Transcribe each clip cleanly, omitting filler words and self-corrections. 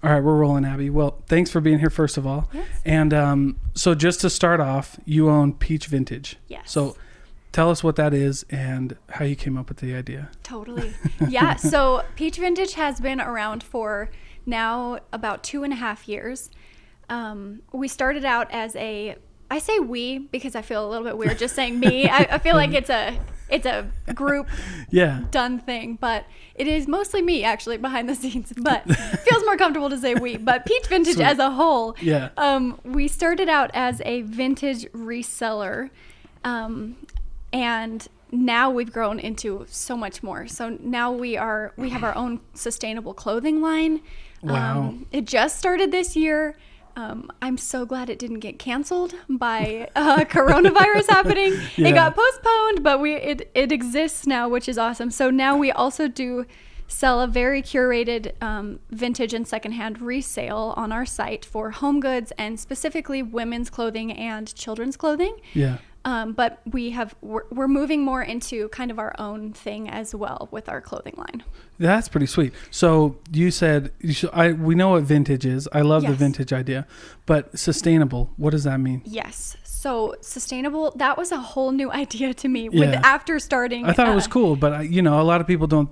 All right, we're rolling, Abby. Well, thanks for being here, first of all. Yes. And so just to start off, you own Peach Vintage. Yes. So tell us what that is and how you came up with the idea. Totally. Yeah. So Peach Vintage has been around for now about 2.5 years. We started out as I say we because I feel a little bit weird just saying me. I feel like it's a group done thing, but it is mostly me actually behind the scenes, but it feels more comfortable to say we. But Peach Vintage as a whole, we started out as a vintage reseller, and now we've grown into so much more. So now we have our own sustainable clothing line. Wow. It just started this year. I'm so glad it didn't get canceled by coronavirus happening. Yeah. It got postponed, but it exists now, which is awesome. So now we also do sell a very curated vintage and secondhand resale on our site for home goods and specifically women's clothing and children's clothing. Yeah. But we're moving more into kind of our own thing as well with our clothing line. That's pretty sweet. So you said we know what vintage is. I love the vintage idea, but sustainable. What does that mean? Yes. So sustainable. That was a whole new idea to me. After starting, I thought it was cool, but a lot of people don't.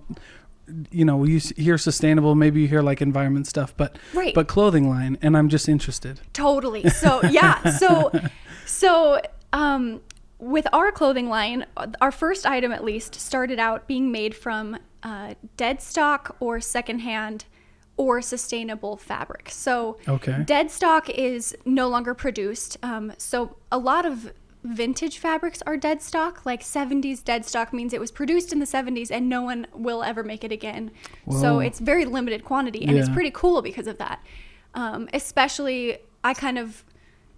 You hear sustainable, maybe you hear like environment stuff, but clothing line, and I'm just interested. Totally. So with our clothing line, our first item at least started out being made from dead stock or secondhand or sustainable fabric. So dead stock is no longer produced. So a lot of vintage fabrics are dead stock. Like 70s dead stock means it was produced in the 70s and no one will ever make it again. Whoa. So it's very limited quantity, and it's pretty cool because of that. Especially, I kind of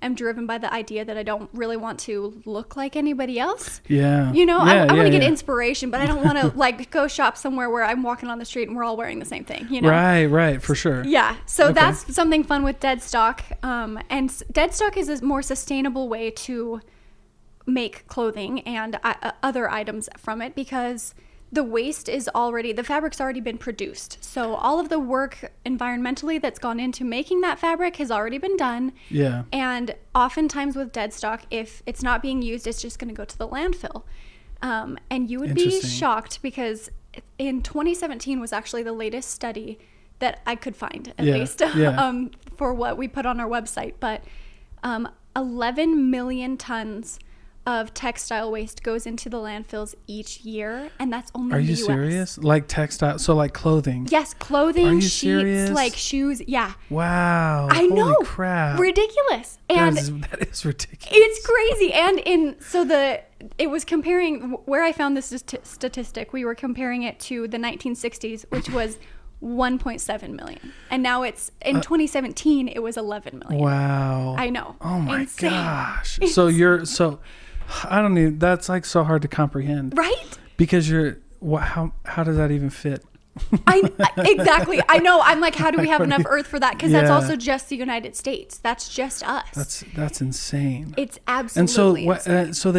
am driven by the idea that I don't really want to look like anybody else. Yeah. I want to get inspiration, but I don't want to like go shop somewhere where I'm walking on the street and we're all wearing the same thing, Right, for sure. Yeah. So that's something fun with dead stock. And dead stock is a more sustainable way to make clothing and other items from it because the fabric's already been produced. So all of the work environmentally that's gone into making that fabric has already been done. Yeah. And oftentimes with dead stock, if it's not being used, it's just going to go to the landfill. And you would be shocked because in 2017 was actually the latest study that I could find, at least, for what we put on our website. But 11 million tons of textile waste goes into the landfills each year, and that's only in the US. Are you serious? Like textile, so like clothing? Yes, clothing, Are you sheets, serious? Like shoes. Yeah. Wow. I know. Holy crap. Ridiculous. And that is ridiculous. It's crazy. And it was comparing where I found this statistic. We were comparing it to the 1960s, which was 1.7 million, and now it's in 2017 it was 11 million. Wow. I know. Oh my gosh. So I don't even, that's like so hard to comprehend. Right? Because how does that even fit? Exactly. I know. I'm like, how do we have enough earth for that? Because that's also just the United States. That's just us. That's insane. It's absolutely insane. So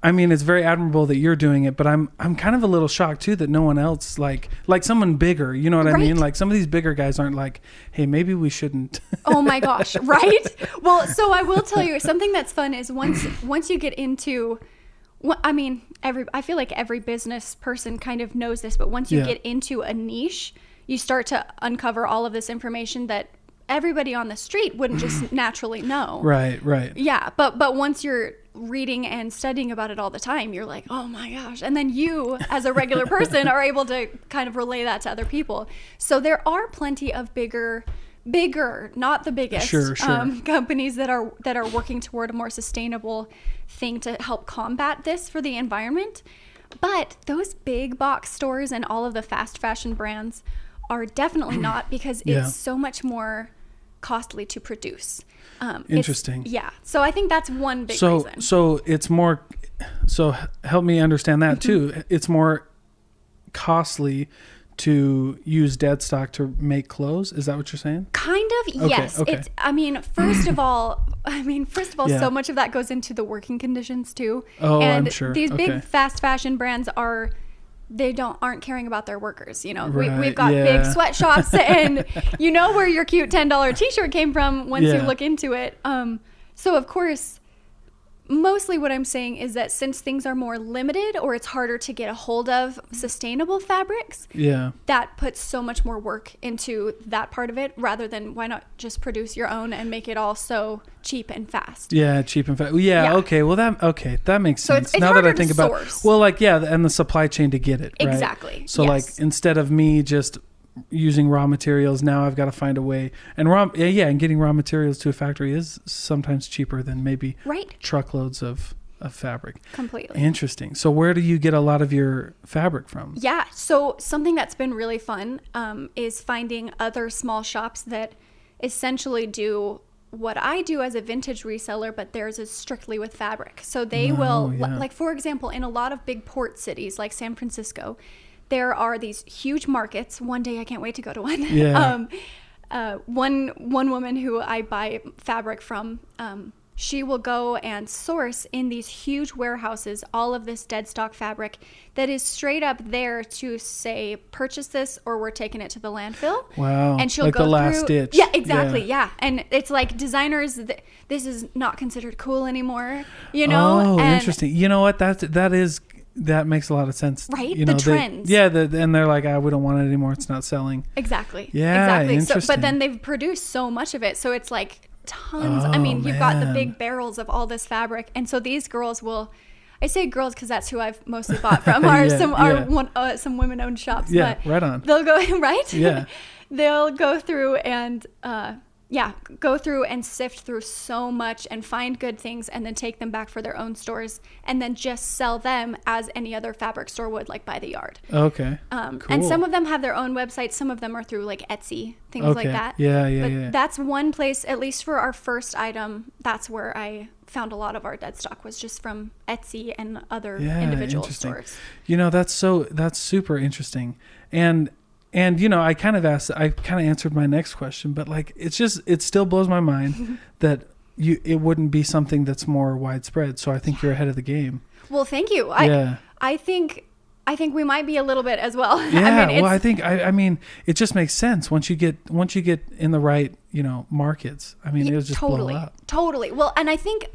I mean, it's very admirable that you're doing it, but I'm kind of a little shocked too that no one else like someone bigger, you know what I mean? Like some of these bigger guys aren't like, hey, maybe we shouldn't. Oh my gosh, right? Well, so I will tell you something that's fun is once you get into, I feel like every business person kind of knows this, but once you get into a niche, you start to uncover all of this information that everybody on the street wouldn't just naturally know. Right. Yeah, but once you're reading and studying about it all the time, you're like, oh my gosh. And then you, as a regular person, are able to kind of relay that to other people. So there are plenty of bigger, not the biggest, companies that are working toward a more sustainable thing to help combat this for the environment. But those big box stores and all of the fast fashion brands are definitely not, because it's so much more costly to produce. Interesting. So I think that's one big reason. So it's more, so help me understand that too. It's more costly to use dead stock to make clothes. Is that what you're saying? Kind of, yes. Okay. It's, first of all, so much of that goes into the working conditions too. Oh, and I'm sure. These big fast fashion brands they aren't caring about their workers. You know, we've got big sweatshops and you know where your cute $10 t-shirt came from once you look into it. So of course, mostly what I'm saying is that since things are more limited or it's harder to get a hold of sustainable fabrics, that puts so much more work into that part of it rather than why not just produce your own and make it all so cheap and fast. Yeah, cheap and fast. Okay. Well, that makes sense. So it's now that I think about it. Well, like, and the supply chain to get it, right? Exactly. So like instead of me just using raw materials, now I've got to find a way, and getting raw materials to a factory is sometimes cheaper than maybe truckloads of fabric. Completely. Interesting. So where do you get a lot of your fabric from? Yeah, so something that's been really fun is finding other small shops that essentially do what I do as a vintage reseller, but theirs is strictly with fabric. So they will, like for example, in a lot of big port cities like San Francisco, there are these huge markets. One day I can't wait to go to one. Yeah. One woman who I buy fabric from, she will go and source in these huge warehouses all of this dead stock fabric that is straight up there to say, purchase this or we're taking it to the landfill. Wow. And she'll like go the last through, ditch. Yeah, exactly. Yeah. And it's like designers, this is not considered cool anymore, you know? Oh, interesting. You know what? That makes a lot of sense. Right? You know, the trends. And they're like, we don't want it anymore. It's not selling. Exactly. Yeah, exactly. interesting. So, but then they've produced so much of it. So it's like tons. I mean, you've got the big barrels of all this fabric. And so these girls will, I say girls because that's who I've mostly bought from, some women-owned shops. Yeah, but right on. They'll go, right? Yeah. They'll go through and, go through and sift through so much and find good things and then take them back for their own stores and then just sell them as any other fabric store would, like by the yard. Okay. Cool. And some of them have their own websites. Some of them are through like Etsy, things like that. But that's one place, at least for our first item, that's where I found a lot of our dead stock was just from Etsy and other individual stores. You know, that's super interesting. And, you know, I kind of answered my next question, but like, it still blows my mind that it wouldn't be something that's more widespread. So I think you're ahead of the game. Well, thank you. I think we might be a little bit as well. Yeah. I mean, it just makes sense once you get in the right, you know, markets. I mean, it'll just blow up. Totally. Well, and I think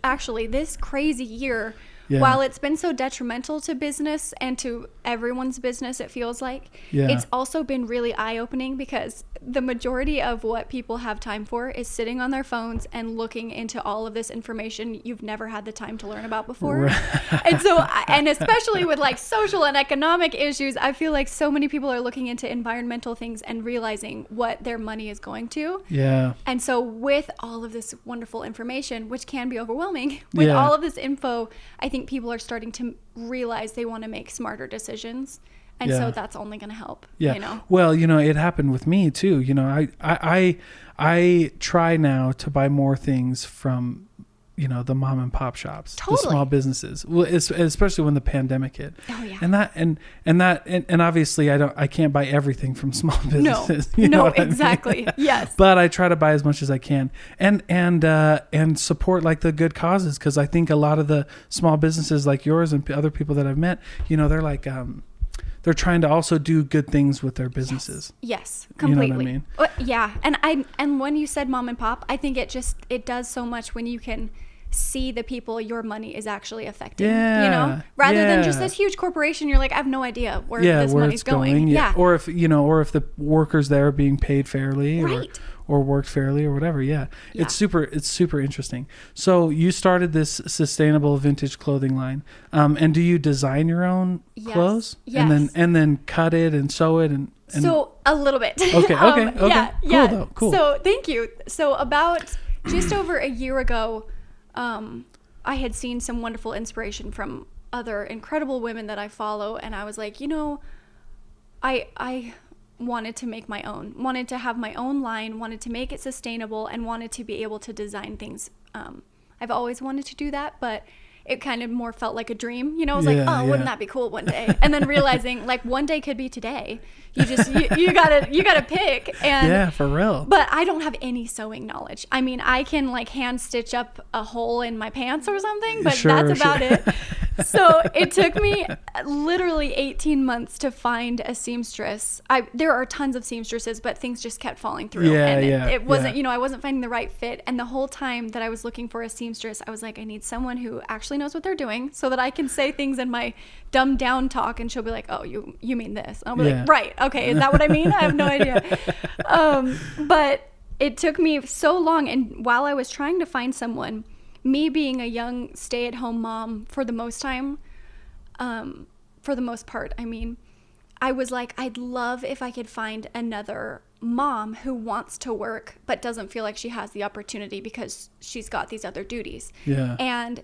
actually this crazy year, while it's been so detrimental to business and to everyone's business, it feels like, it's also been really eye-opening because the majority of what people have time for is sitting on their phones and looking into all of this information you've never had the time to learn about before. Right. And so, and especially with like social and economic issues, I feel like so many people are looking into environmental things and realizing what their money is going to. Yeah. And so with all of this wonderful information, which can be overwhelming, with all of this info, I think people are starting to realize they want to make smarter decisions. And so that's only going to help. Yeah. You know? Well, you know, it happened with me too. You know, I try now to buy more things from, you know, the mom and pop shops, the small businesses. Well, especially when the pandemic hit. Oh yeah. And obviously I can't buy everything from small businesses. No, exactly. I mean? Yes. But I try to buy as much as I can and support like the good causes. Cause I think a lot of the small businesses like yours and other people that I've met, you know, they're like, they're trying to also do good things with their businesses. Yes, completely. You know what I mean? Yeah. And when you said mom and pop, I think it does so much when you can see the people your money is actually affecting, you know, rather than just this huge corporation. You're like, I have no idea where this money's going. Yeah. Or if the workers there are being paid fairly or worked fairly or whatever. Yeah. It's super interesting. So you started this sustainable vintage clothing line. And do you design your own clothes? Yes. And then cut it and sew it and so a little bit. Okay. Yeah. Cool. So thank you. So about just over a year ago, I had seen some wonderful inspiration from other incredible women that I follow. And I was like, you know, I wanted to make my own, wanted to have my own line, wanted to make it sustainable, and wanted to be able to design things. I've always wanted to do that, but it kind of more felt like a dream, you know. I was wouldn't that be cool one day? And then realizing like one day could be today. You just you gotta pick. And for real. But I don't have any sewing knowledge. I mean, I can like hand stitch up a hole in my pants or something, but that's about it. So it took me literally 18 months to find a seamstress. There are tons of seamstresses, but things just kept falling through. It wasn't, I wasn't finding the right fit. And the whole time that I was looking for a seamstress, I was like, I need someone who actually knows what they're doing so that I can say things in my dumbed down talk and she'll be like, oh, you mean this? And I'll be like, right. Okay. Is that what I mean? I have no idea. But it took me so long. And while I was trying to find someone, me being a young stay-at-home mom for the most part, I mean, I was like, I'd love if I could find another mom who wants to work but doesn't feel like she has the opportunity because she's got these other duties. Yeah. And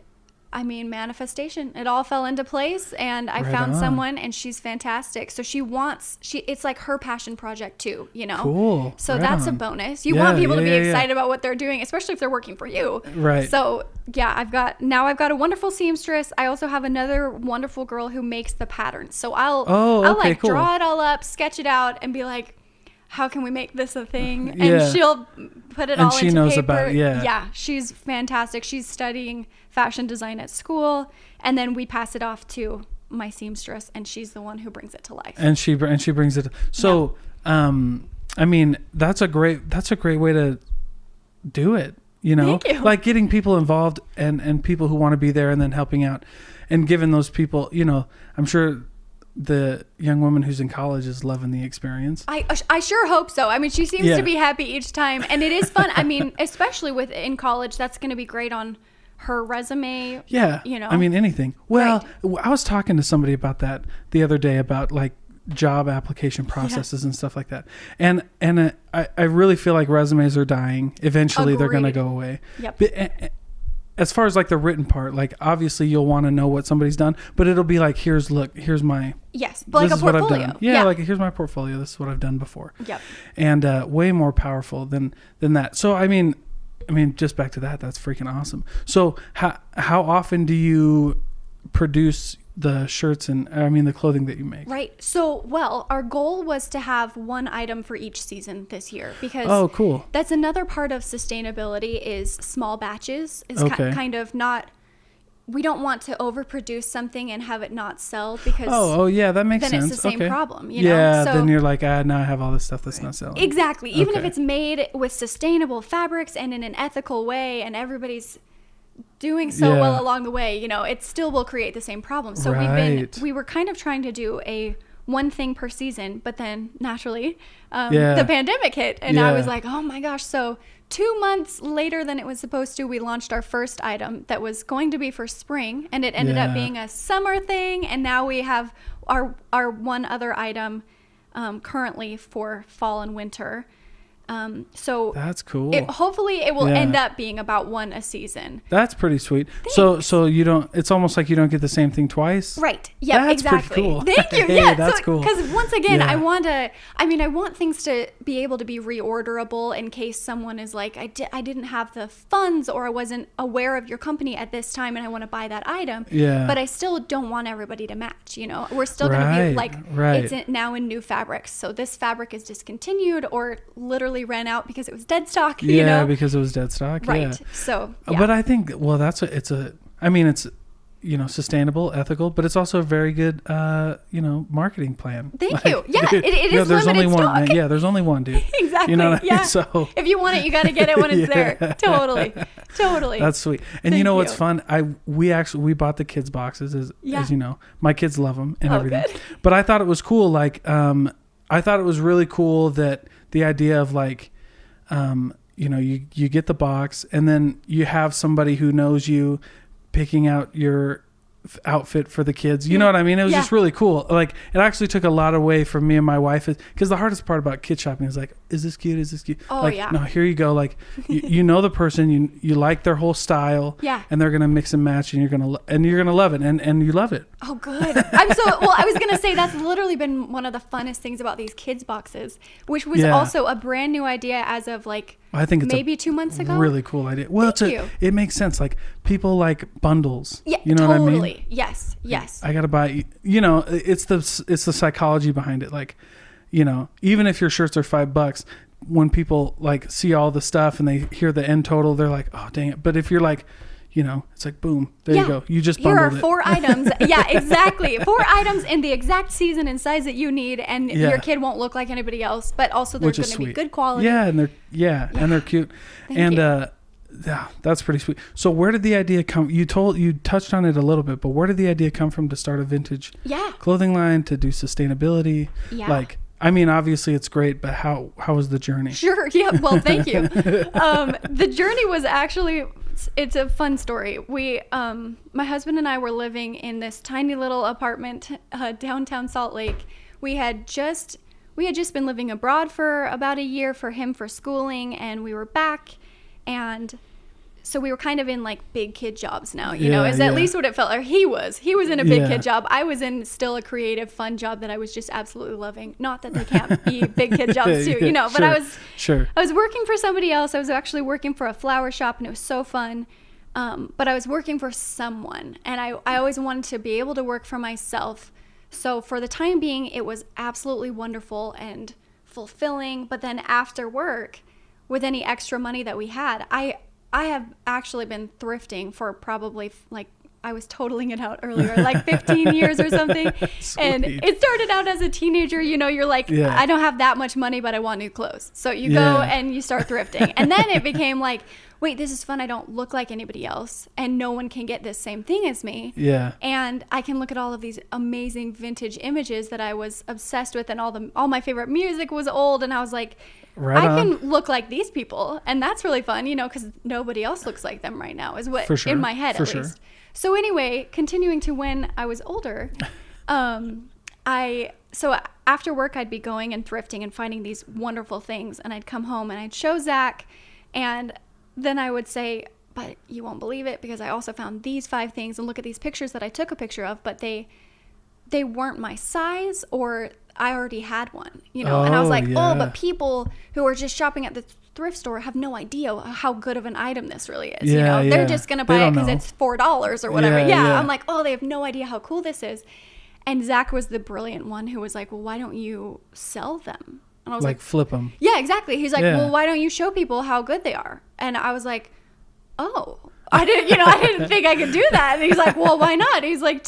I mean, manifestation, it all fell into place and I found someone and she's fantastic. So it's like her passion project too, Cool. So that's a bonus. You want people to be excited about what they're doing, especially if they're working for you. Right. So yeah, I've got a wonderful seamstress. I also have another wonderful girl who makes the patterns. So I'll draw it all up, sketch it out and be like, how can we make this a thing? And she'll put it all into paper. And she knows about, Yeah, she's fantastic. She's studying fashion design at school. And then we pass it off to my seamstress and she's the one who brings it to life. And she brings it. So, I mean, that's a great way to do it. Thank you. Like getting people involved and people who want to be there and then helping out and giving those people, I'm sure the young woman who's in college is loving the experience. I sure hope so. I mean, she seems to be happy each time and it is fun. I mean, especially in college, that's going to be great on her resume. Yeah. I mean, anything. Well, I was talking to somebody about that the other day about like job application processes and stuff like that. And I really feel like resumes are dying. Eventually they're going to go away. Yep. But, as far as like the written part, like obviously you'll want to know what somebody's done, but it'll be like, here's my, but like a portfolio. What I've done. Yeah. Like here's my portfolio. This is what I've done before. Yep. And way more powerful than that. So, I mean, just back to that, that's freaking awesome. So how often do you produce the shirts and the clothing that you make? Right. So, our goal was to have one item for each season this year because cool. That's another part of sustainability is small batches is kind of not, we don't want to overproduce something and have it not sell because that makes sense. Then it's the same problem, know? So, then you're like, now I have all this stuff that's not selling. Exactly. Even if it's made with sustainable fabrics and in an ethical way and everybody's doing so well along the way, it still will create the same problem. So we were kind of trying to do a one thing per season, but then naturally the pandemic hit and I was like, oh my gosh. So 2 months later than it was supposed to, we launched our first item that was going to be for spring and it ended up being a summer thing. And now we have our one other item currently for fall and winter. So that's cool. Hopefully it will end up being about one a season. That's pretty sweet. Thanks. So you don't, it's almost like you don't get the same thing twice. Right. Yeah, that's exactly. Pretty cool. Thank you. Hey, that's cool. Because once again, I want things to be able to be reorderable in case someone is like, I didn't have the funds or I wasn't aware of your company at this time and I want to buy that item. Yeah. But I still don't want everybody to match, We're still going to be like, it's now in new fabrics. So this fabric is discontinued or literally ran out because it was dead stock, because it was dead stock. Right. So, but I think, it's sustainable, ethical, but it's also a very good, marketing plan. Thank you. Yeah, it is there's limited only stock. one. Yeah, there's only one, dude. Exactly. You know what I mean? So if you want it, you got to get it when it's there. Totally. That's sweet. And Thank what's fun? We bought the kids boxes as you know. My kids love them and everything. Good. But I thought it was cool. Like, I thought it was really cool that the idea of like, you get the box and then you have somebody who knows you picking out your outfit for the kids. You know what I mean? It was just really cool. Like it actually took a lot away from me and my wife because the hardest part about kid shopping is like, is this cute? Is this cute? Oh, like, yeah. No, here you go. Like you know the person, you like their whole style. Yeah. And they're gonna mix and match, and you're gonna love it, and you love it. Oh, good. I was gonna say that's literally been one of the funnest things about these kids boxes, which was also a brand new idea as of like. I think it's maybe 2 months ago. Really cool idea. Well, it makes sense. Like people like bundles. Yeah, you know totally. what I mean? Yes. I gotta buy. It's the psychology behind it. Like, even if your shirts are $5, when people like see all the stuff and they hear the end total, they're like, oh dang it. But if you're like, it's like, boom, there you go. You just bundled it. Here are 4 items. Yeah, exactly. 4 items in the exact season and size that you need, and your kid won't look like anybody else, but also they're going to be good quality. Yeah, and they're cute. Yeah, that's pretty sweet. So where did the idea come? You touched on it a little bit, but where did the idea come from to start a vintage clothing line, to do sustainability? Yeah. Like, I mean, obviously it's great, but how was the journey? Sure. Yeah. Well, thank you. The journey was actually, it's a fun story. My husband and I were living in this tiny little apartment, downtown Salt Lake. We had just been living abroad for about a year, for him for schooling, and we were back. And so we were kind of in like big kid jobs now, is at least what it felt like. He was in a big kid job. I was in still a creative, fun job that I was just absolutely loving. Not that they can't be big kid jobs too, but I was working for somebody else. I was actually working for a flower shop, and it was so fun. But I was working for someone, and I always wanted to be able to work for myself. So for the time being, it was absolutely wonderful and fulfilling. But then after work, with any extra money that we had, I have actually been thrifting for probably, like, I was totaling it out earlier, like 15 years or something. And it started out as a teenager, you're like, I don't have that much money, but I want new clothes. So you go and you start thrifting. And then it became like, wait, this is fun. I don't look like anybody else, and no one can get this same thing as me. Yeah. And I can look at all of these amazing vintage images that I was obsessed with, and all my favorite music was old, and I was like, I can look like these people, and that's really fun, because nobody else looks like them right now, is what in my head at least. So anyway, continuing to when I was older, so after work I'd be going and thrifting and finding these wonderful things, and I'd come home and I'd show Zach, and then I would say, but you won't believe it, because I also found these 5 things, and look at these pictures that I took a picture of, but they weren't my size, or I already had one, and I was like, but people who are just shopping at the thrift store have no idea how good of an item this really is. They're just going to buy it because it's $4 or whatever. I'm like, they have no idea how cool this is. And Zach was the brilliant one who was like, well, why don't you sell them? And I was like, flip them. Yeah, exactly. He's like, well, why don't you show people how good they are? And I was like, I didn't think I could do that. And he's like, well, why not? He's like,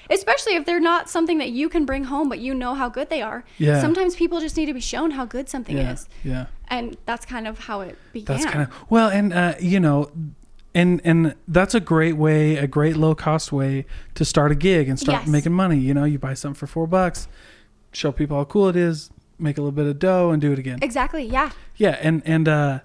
especially if they're not something that you can bring home, but you know how good they are. Yeah. Sometimes people just need to be shown how good something is. Yeah. And that's kind of how it began. That's kind of, well, and, and that's a great way, a great low cost way to start a gig and start making money. You buy something for $4, show people how cool it is, make a little bit of dough, and do it again. Exactly. Yeah. Yeah. And I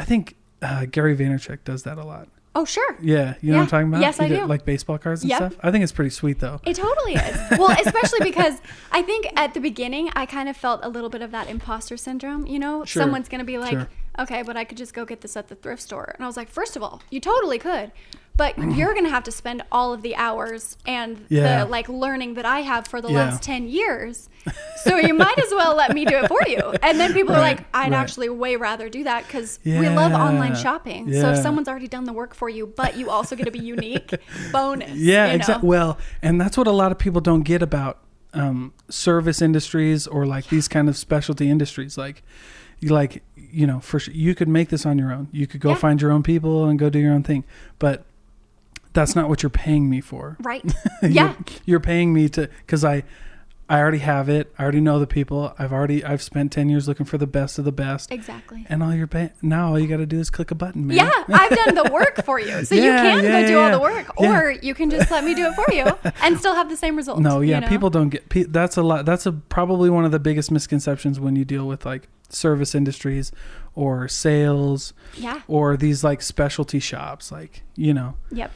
think Gary Vaynerchuk does that a lot. Oh, sure. Yeah. You know what I'm talking about? Yes, I do. Like baseball cards and stuff. I think it's pretty sweet, though. It totally is. Well, especially because I think at the beginning, I kind of felt a little bit of that imposter syndrome. Sure. Someone's going to be like, okay, but I could just go get this at the thrift store. And I was like, first of all, you totally could. But you're going to have to spend all of the hours and the learning that I have for the last 10 years. So you might as well let me do it for you. And then people are like, I'd actually way rather do that, because we love online shopping. So if someone's already done the work for you, but you also get to be unique, bonus. Yeah, exactly. Well, and that's what a lot of people don't get about service industries or these kind of specialty industries. For sure, you could make this on your own. You could go find your own people and go do your own thing. But that's not what you're paying me for. Right. You're paying me because I already have it. I already know the people. I've spent 10 years looking for the best of the best. Exactly. And all you got to do is click a button, man. Yeah, I've done the work for you. So you can go do all the work, or you can just let me do it for you and still have the same result. No, people don't get, that's a lot. That's probably one of the biggest misconceptions when you deal with service industries or sales or these specialty shops, Yep.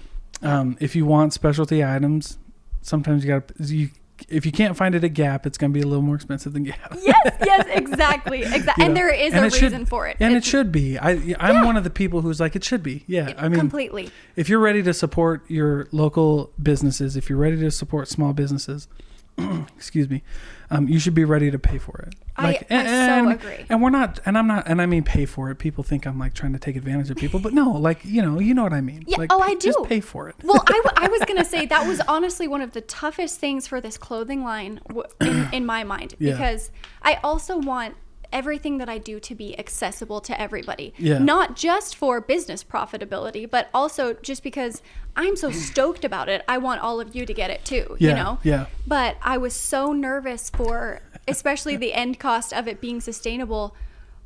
If you want specialty items, sometimes if you can't find it at Gap, it's going to be a little more expensive than Gap. Yes, exactly. And there is a reason for it. And it should be. I'm one of the people who's like, it should be. Yeah. I mean, completely. If you're ready to support your local businesses, if you're ready to support small businesses, excuse me, you should be ready to pay for it. I so agree. And we're not, and I'm not, and I mean pay for it. People think I'm trying to take advantage of people, but no, you know what I mean. Yeah. I do. Just pay for it. Well, I was going to say that was honestly one of the toughest things for this clothing line in my mind, because I also want, everything that I do to be accessible to everybody. Yeah. Not just for business profitability, but also just because I'm so stoked about it. I want all of you to get it too, yeah, you know? Yeah. But I was so nervous for, especially the end cost of it being sustainable,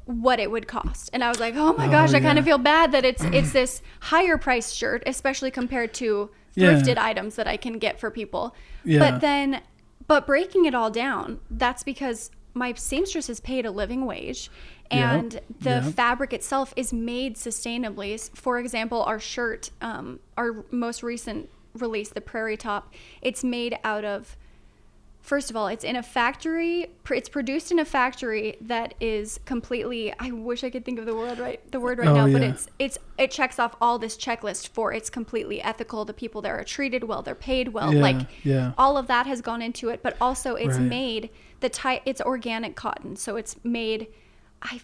what it would cost. And I was like, oh my gosh, I kind of feel bad that it's this higher priced shirt, especially compared to thrifted items that I can get for people. Yeah. But breaking it all down, that's because my seamstress is paid a living wage, and the fabric itself is made sustainably. For example, our shirt, our most recent release, the Prairie Top, it's made out of, first of all, it's in a factory. It's produced in a factory that is completely, I wish I could think of the word right now, but it checks off all this checklist for it's completely ethical. The people there are treated well, they're paid well. All of that has gone into it, but also it's made it's organic cotton. So it's made, I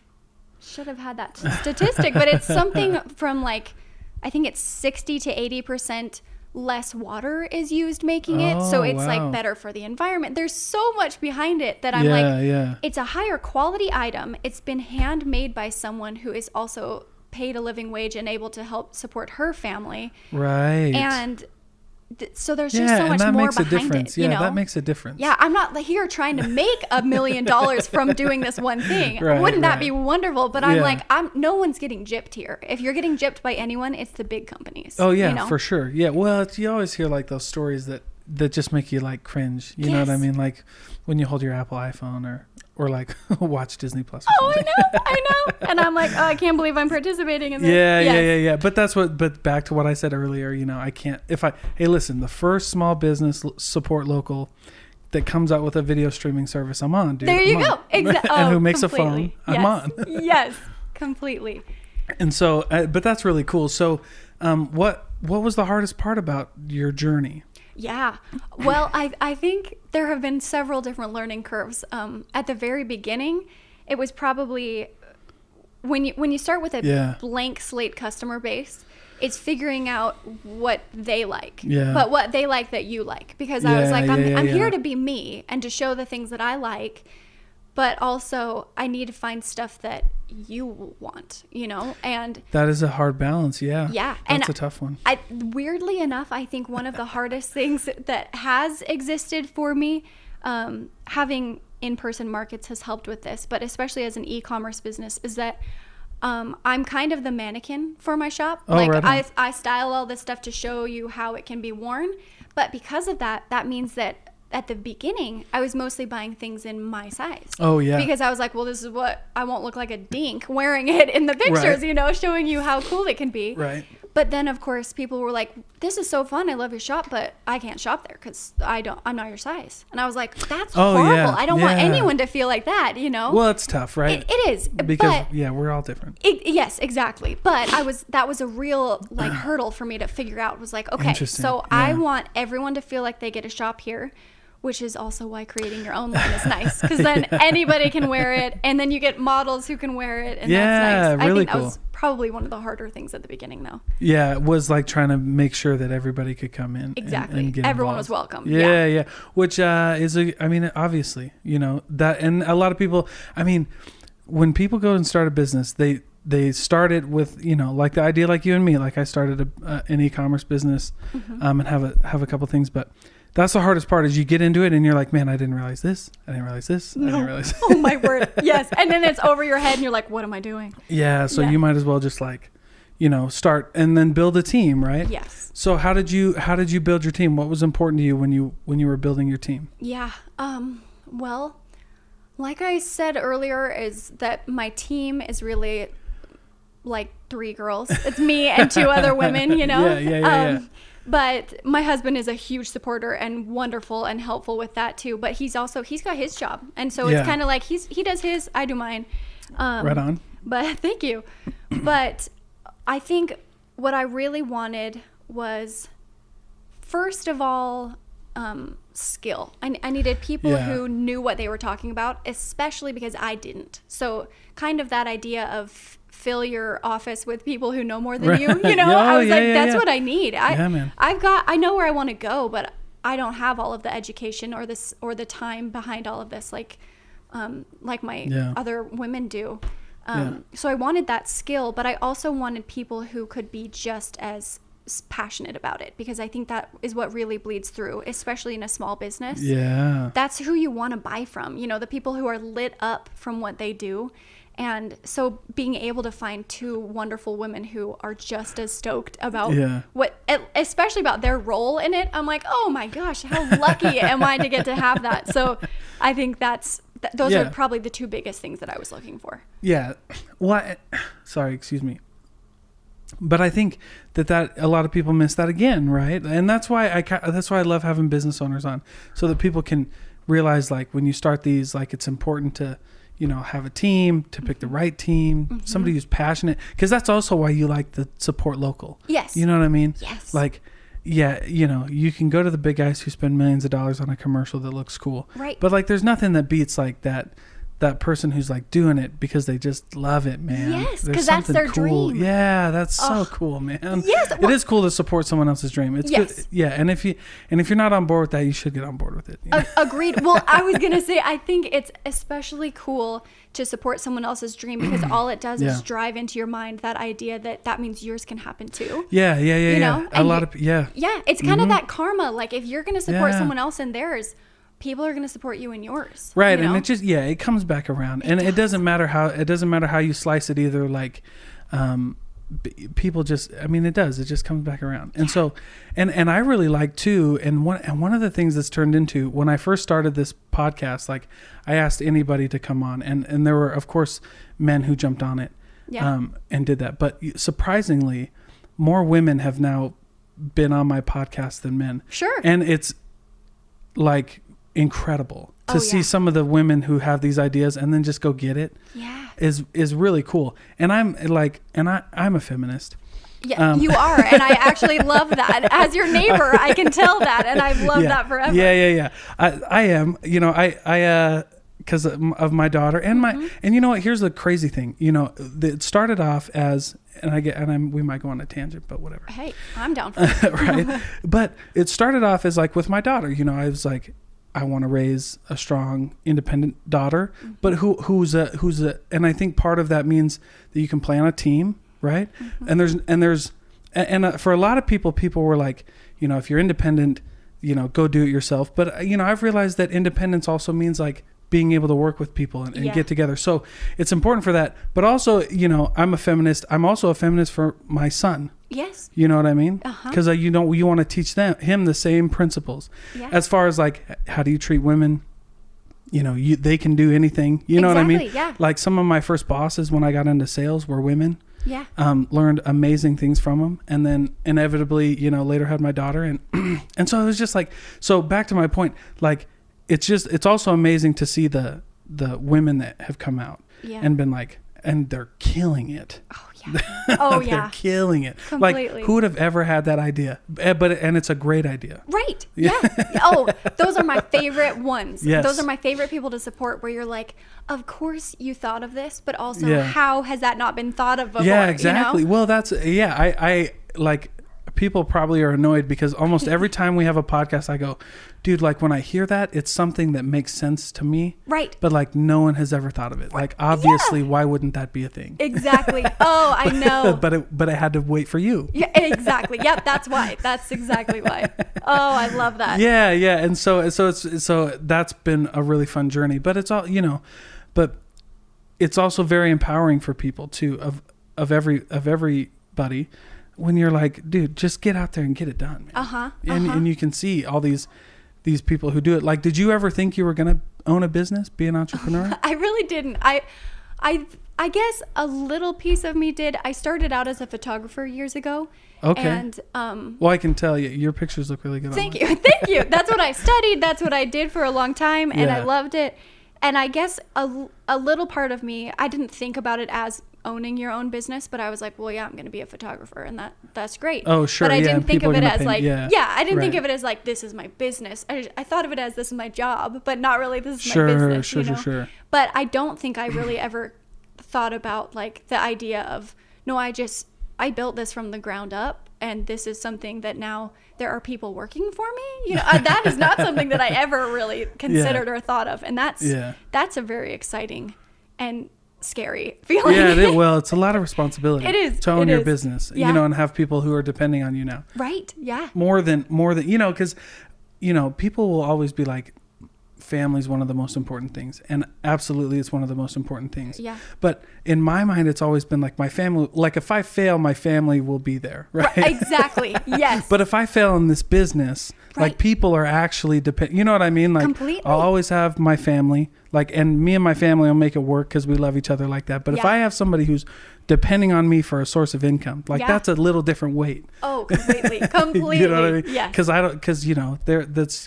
should have had that statistic, but it's something from like, I think it's 60 to 80% less water is used making it, so it's like better for the environment. There's so much behind it that I'm it's a higher quality item. It's been handmade by someone who is also paid a living wage and able to help support her family, right? And so there's just so much more behind it. Yeah, that makes a difference. Yeah, I'm not here trying to make $1 million from doing this one thing. Wouldn't that be wonderful? But I'm like, no one's getting gypped here. If you're getting gypped by anyone, it's the big companies. Oh yeah, for sure. Yeah, well, you always hear like those stories that just make you like cringe. You know what I mean? Like when you hold your Apple iPhone or like watch Disney Plus. Or something. I know. And I'm like, oh, I can't believe I'm participating in this. Yeah. But back to what I said earlier, I can't, hey, listen, the first small business support local that comes out with a video streaming service, I'm on, dude. There you go. Exactly. And who makes completely. A phone, I'm on. Yes, completely. And so, but that's really cool. So what was the hardest part about your journey? Yeah. Well, I think there have been several different learning curves. At the very beginning, it was probably when you start with a blank slate customer base, it's figuring out what they like, but what they like that you like. Because I was like, I'm here to be me and to show the things that I like, but also I need to find stuff that you want, and that is a hard balance. Yeah. That's a tough one. Weirdly enough, I think one of the hardest things that has existed for me, having in-person markets has helped with this, but especially as an e-commerce business, is that I'm kind of the mannequin for my shop. I style all this stuff to show you how it can be worn, but because of that means that at the beginning, I was mostly buying things in my size. Oh, yeah. Because I was like, well, this is what I won't look like a dink wearing it in the pictures, showing you how cool it can be. Right. But then, of course, people were like, this is so fun. I love your shop, but I can't shop there because I'm not your size. And I was like, that's horrible. Yeah. I don't want anyone to feel like that, Well, it's tough, right? It is. Because, we're all different. Yes, exactly. But that was a real hurdle for me to figure out. Was like, okay, so I want everyone to feel like they get a shop here, which is also why creating your own line is nice, because then anybody can wear it, and then you get models who can wear it, and that's nice. Really I think that was probably one of the harder things at the beginning, though. Yeah, it was like trying to make sure that everybody could come in. Exactly. And get everyone involved. was welcome. Yeah. Which obviously, that, and a lot of people, when people go and start a business, they start it with, like the idea like you and me, like I started an e-commerce business, and have a couple things, but that's the hardest part is you get into it and you're like, man, I didn't realize this. I didn't realize this. No. I didn't realize Oh my word. Yes. And then it's over your head and you're like, what am I doing? Yeah. So you might as well just start and then build a team, right? Yes. So how did you build your team? What was important to you when you were building your team? Yeah. Well, like I said earlier, is that my team is really like 3 girls. It's me and 2 other women, Yeah. But my husband is a huge supporter and wonderful and helpful with that too. But he's got his job. And so it's kind of like he does his, I do mine. Right on. But thank you. But I think what I really wanted was, first of all, skill. I needed people who knew what they were talking about, especially because I didn't. So kind of that idea of fill your office with people who know more than you, I was that's what I need. I know where I want to go, but I don't have all of the education or the time behind all of this. Like like my other women do. So I wanted that skill, but I also wanted people who could be just as passionate about it, because I think that is what really bleeds through, especially in a small business. Yeah. That's who you want to buy from, you know, the people who are lit up from what they do. And so being able to find two wonderful women who are just as stoked about especially about their role in it, I'm like, oh my gosh, how lucky am I to get to have that. So I think those are probably the two biggest things that I was looking for. Yeah. Well, sorry, excuse me. But I think that a lot of people miss that again, right? And that's why I love having business owners on, so that people can realize, like, when you start these, like, it's important to, you know, have a team, to pick the right team, somebody who's passionate, because that's also why you like the support local. Yes. You know what I mean? Yes. Like, yeah, you know, you can go to the big guys who spend millions of dollars on a commercial that looks cool. Right. But, like, there's nothing that beats, like, that person who's, like, doing it because they just love it, man. Yes, because that's their cool. dream. Yeah, that's so cool, man. Yes, well, it is cool to support someone else's dream. It's good. Yeah, and if you're not on board with that, you should get on board with it. You know? Agreed. Well, I was gonna say, I think it's especially cool to support someone else's dream, because all it does is drive into your mind that idea that means yours can happen too. Yeah. You know? Yeah, it's kind of that karma. Like, if you're gonna support someone else in theirs, people are going to support you in yours. Right. You know? And it just, it comes back around. It doesn't matter how you slice it either. Like, people just, I mean, it just comes back around. And so, and I really like too. And one of the things that's turned into, when I first started this podcast, like, I asked anybody to come on, and there were, of course, men who jumped on it, and did that. But surprisingly, more women have now been on my podcast than men. Sure. And it's like incredible to see some of the women who have these ideas and then just go get it. Is really cool. And I'm a feminist. Yeah, you are, and I actually love that. As your neighbor, I can tell that, and I've loved that forever. Yeah. I am. You know, I because of my daughter and my and you know what? Here's the crazy thing. You know, it started off as, we might go on a tangent, but whatever. Hey, I'm down for it. Right. But it started off as, like, with my daughter. You know, I was like, I want to raise a strong, independent daughter, but who's and I think part of that means that you can play on a team, right? And there's for a lot of people were like, you know, if you're independent, you know, go do it yourself. But, you know, I've realized that independence also means, like, being able to work with people and get together. So it's important for that. But also, you know, I'm a feminist. I'm also a feminist for my son. Yes. You know what I mean? Because you want to teach him the same principles. As far as, like, how do you treat women? You know, they can do anything. You know what I mean? Yeah. Like, some of my first bosses when I got into sales were women. Yeah. Learned amazing things from them, and then inevitably, you know, later had my daughter, and and so it was just like, so back to my point, like, it's also amazing to see the women that have come out and been like, and they're killing it. Oh yeah. Oh yeah. They're killing it. Completely. Like, who would have ever had that idea? And it's a great idea. Right. Yeah. Oh, those are my favorite ones. Yes. Those are my favorite people to support, where you're like, of course you thought of this, but also how has that not been thought of before? Yeah, exactly. You know? Well, that's, I like, people probably are annoyed because almost every time we have a podcast, I go, dude, like, when I hear that, it's something that makes sense to me. Right. But, like, no one has ever thought of it. Like, obviously, why wouldn't that be a thing? Exactly. Oh, I know. but I had to wait for you. Yeah, exactly. Yep, that's why. That's exactly why. Oh, I love that. Yeah. And so that's been a really fun journey. But it's all, you know, but it's also very empowering for people too, of everybody. When you're like, dude, just get out there and get it done, man. And you can see all these people who do it. Like, did you ever think you were going to own a business, be an entrepreneur? I really didn't. I guess a little piece of me did. I started out as a photographer years ago. Okay. And well, I can tell you, your pictures look really good. Thank you. That's what I studied. That's what I did for a long time, and I loved it. And I guess a little part of me, I didn't think about it as owning your own business, but I was like, well, yeah, I'm going to be a photographer, and that's great. Oh, sure. But I didn't think of it as like, I didn't think of it as like, this is my business. I thought of it as, this is my job, but not really, this is my business. Sure. But I don't think I really ever thought about, like, the idea of, no, I built this from the ground up, and this is something that now there are people working for me. That is not something that I ever really considered or thought of. And that's a very exciting and scary feeling. Yeah, well, it's a lot of responsibility. It is. To own your business, and have people who are depending on you now. Right. Yeah. More than, because, people will always be like, family is one of the most important things, and absolutely it's one of the most important things. Yeah. But in my mind, it's always been like my family, like if I fail, my family will be there, right? Exactly. Yes. But if I fail in this business, like people are actually you know what I mean? Like completely. I'll always have my family, and me and my family will make it work because we love each other like that. But if I have somebody who's depending on me for a source of income, that's a little different weight. Oh, completely. Completely. You know what I mean? Yeah. Because that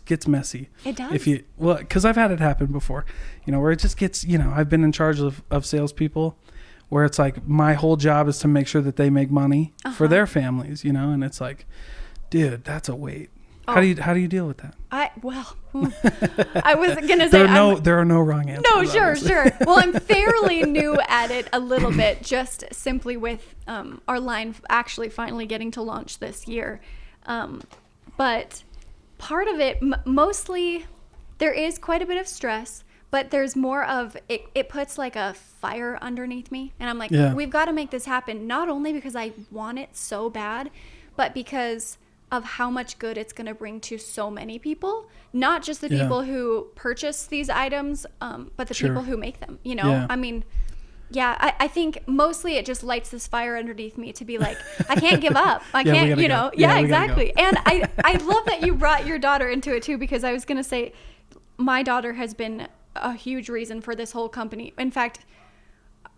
gets messy. It does. Because I've had it happen before, where it just gets, I've been in charge of salespeople where it's like my whole job is to make sure that they make money for their families, and it's like, dude, that's a weight. Oh. How do you deal with that? I was gonna say there are no wrong answers. No, sure. Well, I'm fairly new at it a little bit, just simply with our line actually finally getting to launch this year. But part of it, mostly, there is quite a bit of stress, but there's more of it puts like a fire underneath me, and I'm like, we've got to make this happen. Not only because I want it so bad, but because of how much good it's going to bring to so many people, not just the people who purchase these items, but the people who make them, I mean, I think mostly it just lights this fire underneath me to be like, I can't give up. I can't, exactly. Go. And I love that you brought your daughter into it too, because I was going to say my daughter has been a huge reason for this whole company. In fact,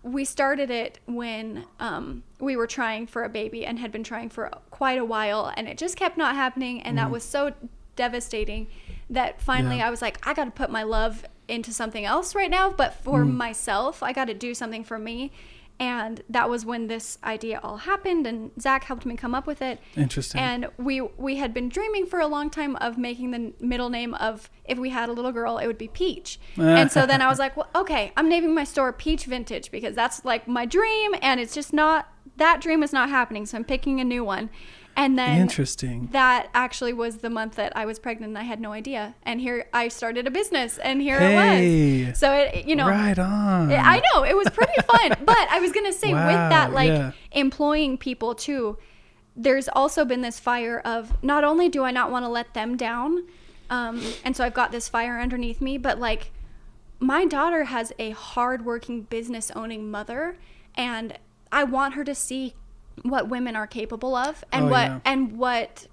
we started it when we were trying for a baby and had been trying for quite a while, and it just kept not happening, and that was so devastating that finally I was like, I got to put my love into something else right now, but for myself, I got to do something for me. And that was when this idea all happened, and Zach helped me come up with it. Interesting. And we had been dreaming for a long time of making the middle name of, if we had a little girl, it would be Peach. And so then I was like, well, okay, I'm naming my store Peach Vintage, because that's like my dream, and it's just not, that dream is not happening, so I'm picking a new one. And then interesting. That actually was the month that I was pregnant, and I had no idea. And here I started a business, and here it was. So it, right on. I know, it was pretty fun. But I was gonna say, with that, employing people too, there's also been this fire of, not only do I not want to let them down, and so I've got this fire underneath me, but my daughter has a hardworking business owning mother, and I want her to see what women are capable of, and what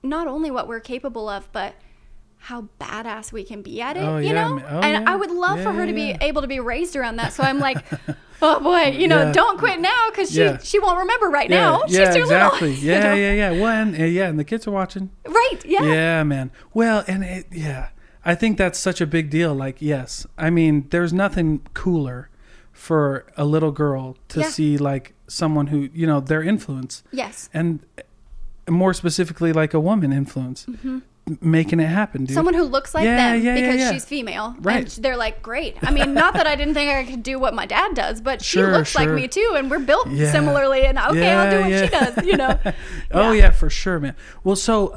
not only what we're capable of, but how badass we can be at it, I would love for her to be able to be raised around that. So I'm like, oh boy, don't quit now, because she won't remember right now. She's too little. Yeah. Well, and the kids are watching. Right. Yeah. Yeah, man. Well, and I think that's such a big deal. Yes. I mean, there's nothing cooler for a little girl to see someone who, their influence. Yes. And more specifically, a woman influence. Mm-hmm. Making it happen, dude. Someone who looks like them because she's female. Right. And they're like, great. I mean, not that I didn't think I could do what my dad does, but she looks like me too, and we're built similarly, and I'll do what she does, Oh yeah, for sure, man. Well, so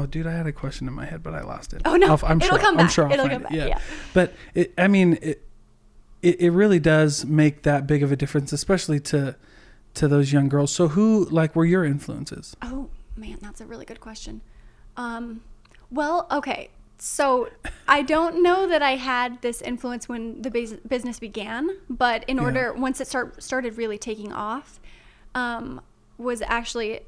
dude, I had a question in my head, but I lost it. Oh no, it'll come back. I'm sure It'll come back. Yeah. But it really does make that big of a difference, especially to those young girls. So who were your influences? Oh man, that's a really good question. Well, okay. So I don't know that I had this influence when the business began, but once it started really taking off, was actually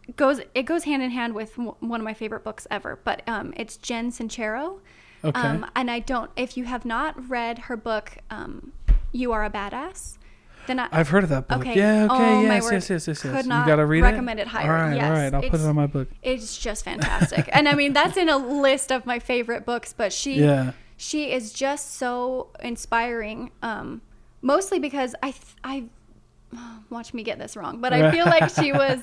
it goes hand in hand with one of my favorite books ever, but it's Jen Sincero. Okay. And if you have not read her book, You Are a Badass, then I've heard of that book. Okay. Yeah, okay, oh, yes. Could not you gotta read recommend it higher. All right, I'll put it on my book. It's just fantastic. And I mean, that's in a list of my favorite books, but she is just so inspiring, mostly because I watch me get this wrong, but I feel like she was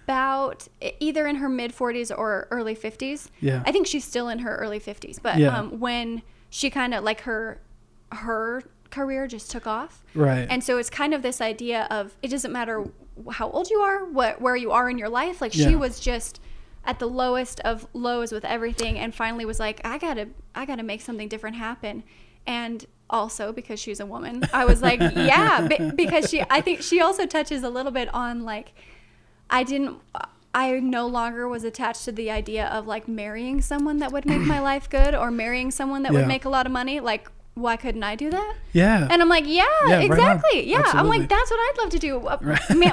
about either in her mid 40s or early 50s. Yeah. I think she's still in her early 50s, but when she kind of her career just took off. Right. And so it's kind of this idea of, it doesn't matter how old you are, where you are in your life. Like she was just at the lowest of lows with everything, and finally was like, I gotta make something different happen. And also because she's a woman, I was like, yeah, because I think she also touches a little bit on like, I no longer was attached to the idea of like marrying someone that would make my life good, or marrying someone that would make a lot of money. Like, why couldn't I do that? Yeah. And I'm like, yeah exactly. Right, yeah. absolutely. I'm like, that's what I'd love to do.